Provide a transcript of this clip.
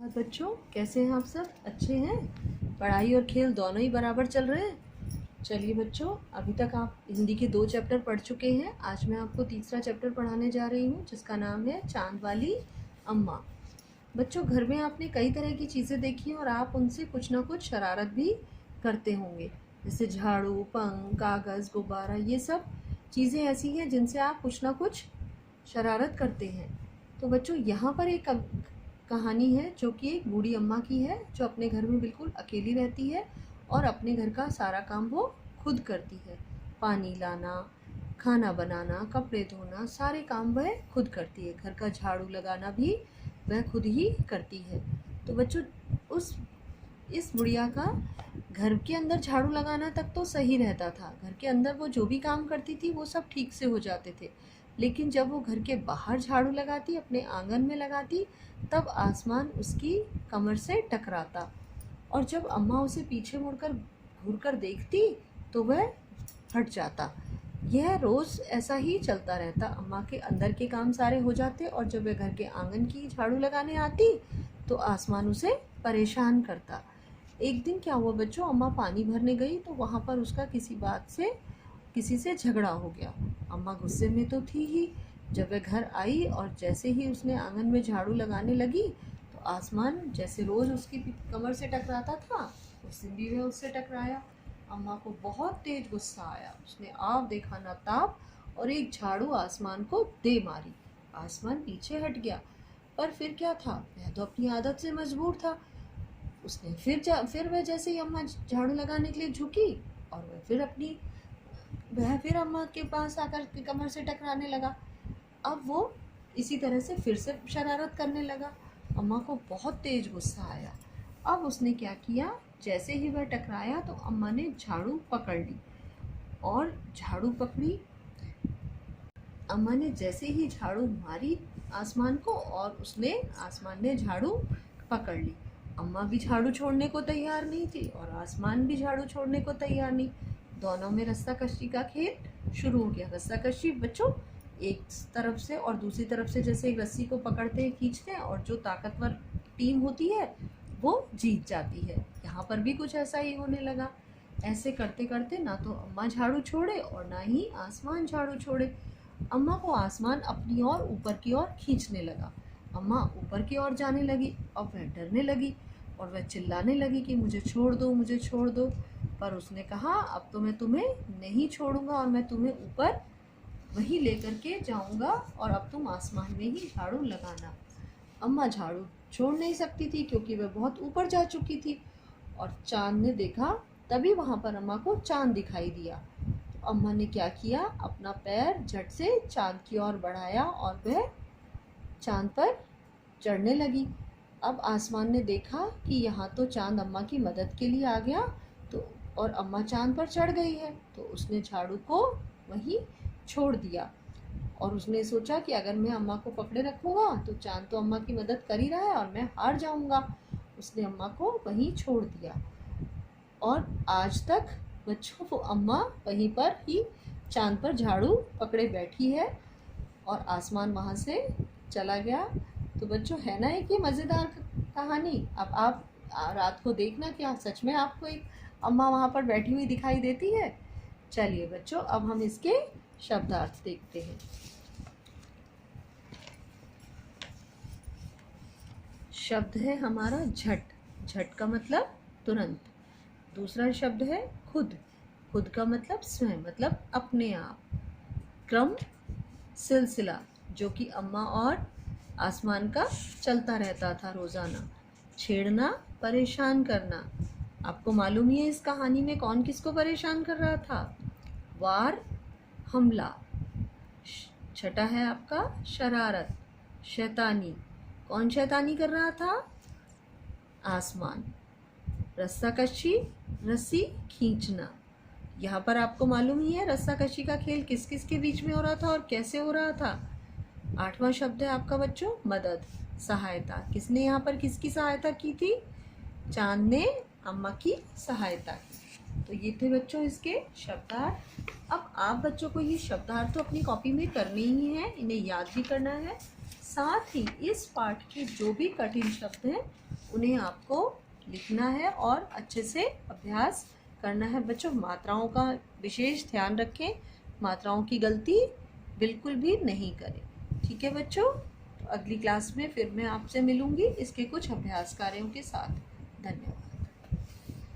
नमस्कार बच्चों, कैसे हैं आप सब? अच्छे हैं? पढ़ाई और खेल दोनों ही बराबर चल रहे हैं? चलिए बच्चों, अभी तक आप हिंदी के 2 चैप्टर पढ़ चुके हैं। आज मैं आपको तीसरा चैप्टर पढ़ाने जा रही हूँ, जिसका नाम है चांद वाली अम्मा। बच्चों, घर में आपने कई तरह की चीज़ें देखी और आप उनसे कुछ ना कुछ शरारत भी करते होंगे, जैसे झाड़ू, पंख, कागज़, गुब्बारा। ये सब चीज़ें ऐसी हैं जिनसे आप कुछ ना कुछ शरारत करते हैं। तो बच्चों, यहाँ पर एक कहानी है जो कि एक बूढ़ी अम्मा की है, जो अपने घर में बिल्कुल अकेली रहती है और अपने घर का सारा काम वो खुद करती है। पानी लाना, खाना बनाना, कपड़े धोना, सारे काम वह खुद करती है। घर का झाड़ू लगाना भी वह खुद ही करती है। तो बच्चों, उस इस बुढ़िया का घर के अंदर झाड़ू लगाना तक तो सही रहता था। घर के अंदर वो जो भी काम करती थी वो सब ठीक से हो जाते थे, लेकिन जब वो घर के बाहर झाड़ू लगाती, अपने आंगन में लगाती, तब आसमान उसकी कमर से टकराता और जब अम्मा उसे पीछे मुड़कर घूरकर देखती तो वह फट जाता। यह रोज़ ऐसा ही चलता रहता। अम्मा के अंदर के काम सारे हो जाते और जब वह घर के आंगन की झाड़ू लगाने आती तो आसमान उसे परेशान करता। एक दिन क्या हुआ बच्चों, अम्मा पानी भरने गई तो वहाँ पर उसका किसी से झगड़ा हो गया। अम्मा गुस्से में तो थी ही। जब वह घर आई और जैसे ही उसने आंगन में झाड़ू लगाने लगी तो आसमान जैसे रोज़ उसकी कमर से टकराता था, उस दिन भी वह उससे टकराया। अम्मा को बहुत तेज गुस्सा आया। उसने आप देखा ना ताप और एक झाड़ू आसमान को दे मारी। आसमान पीछे हट गया, पर फिर क्या था, वह तो अपनी आदत से मजबूर था। उसने फिर वह जैसे ही अम्मा झाड़ू लगाने के लिए झुकी और वह फिर अम्मा के पास आकर के कमर से टकराने लगा। अब वो इसी तरह से फिर से शरारत करने लगा। अम्मा को बहुत तेज गुस्सा आया। अब उसने क्या किया, जैसे ही वह टकराया तो अम्मा ने झाड़ू पकड़ ली और झाड़ू पकड़ी। अम्मा ने जैसे ही झाड़ू मारी आसमान को और आसमान ने झाड़ू पकड़ ली। अम्मा भी झाड़ू छोड़ने को तैयार नहीं थी और आसमान भी झाड़ू छोड़ने को तैयार नहीं। दोनों में रस्साकशी का खेल शुरू हो गया। रस्साकशी बच्चों, एक तरफ से और दूसरी तरफ से जैसे एक रस्सी को पकड़ते हैं, खींचते हैं और जो ताकतवर टीम होती है वो जीत जाती है। यहाँ पर भी कुछ ऐसा ही होने लगा। ऐसे करते करते ना तो अम्मा झाड़ू छोड़े और ना ही आसमान झाड़ू छोड़े। अम्मा को आसमान अपनी ओर ऊपर की ओर खींचने लगा। अम्मा ऊपर की ओर जाने लगी। अब वह डरने लगी और वह चिल्लाने लगी कि मुझे छोड़ दो, मुझे छोड़ दो। पर उसने कहा, अब तो मैं तुम्हें नहीं छोड़ूंगा और मैं तुम्हें ऊपर वहीं लेकर के जाऊंगा और अब तुम आसमान में ही झाड़ू लगाना। अम्मा झाड़ू छोड़ नहीं सकती थी क्योंकि वह बहुत ऊपर जा चुकी थी और चांद ने देखा। तभी वहाँ पर अम्मा को चांद दिखाई दिया। तो अम्मा ने क्या किया, अपना पैर झट से चांद की ओर बढ़ाया और वह चांद पर चढ़ने लगी। अब आसमान ने देखा कि यहाँ तो चांद अम्मा की मदद के लिए आ गया, तो और अम्मा चांद पर चढ़ गई है, तो उसने झाड़ू को वहीं छोड़ दिया और उसने सोचा कि अगर मैं अम्मा को पकड़े रखूँगा तो चांद तो अम्मा की मदद कर ही रहा है और मैं हार जाऊँगा। उसने अम्मा को वहीं छोड़ दिया और आज तक बच्चों वो अम्मा वहीं पर ही चांद पर झाड़ू पकड़े बैठी है और आसमान वहाँ से चला गया। तो बच्चों, है ना एक ये मज़ेदार कहानी। अब आप रात को देखना क्या सच में आपको एक अम्मा वहाँ पर बैठी हुई दिखाई देती है। चलिए बच्चों, अब हम इसके शब्दार्थ देखते हैं। शब्द है हमारा झट। झट का मतलब तुरंत। दूसरा शब्द है खुद। खुद का मतलब स्वयं, मतलब अपने आप। क्रम, सिलसिला, जो कि अम्मा और आसमान का चलता रहता था रोज़ाना। छेड़ना, परेशान करना। आपको मालूम ही है इस कहानी में कौन किसको परेशान कर रहा था। वार, हमला। छठा है आपका शरारत, शैतानी। कौन शैतानी कर रहा था, आसमान। रस्साकशी, रस्सी खींचना। यहाँ पर आपको मालूम ही है रस्साकशी का खेल किस किस के बीच में हो रहा था और कैसे हो रहा था। आठवां शब्द है आपका बच्चों मदद, सहायता। किसने यहाँ पर किसकी सहायता की थी, चांद ने अम्मा की सहायता की। तो ये थे बच्चों इसके शब्दार्थ। अब आप बच्चों को ये शब्दार्थ तो अपनी कॉपी में करने ही है, इन्हें याद भी करना है। साथ ही इस पाठ के जो भी कठिन शब्द हैं उन्हें आपको लिखना है और अच्छे से अभ्यास करना है बच्चों। मात्राओं का विशेष ध्यान रखें, मात्राओं की गलती बिल्कुल भी नहीं करें। ठीक है बच्चों, तो अगली क्लास में फिर मैं आपसे मिलूंगी इसके कुछ अभ्यास कार्यों के साथ। धन्यवाद।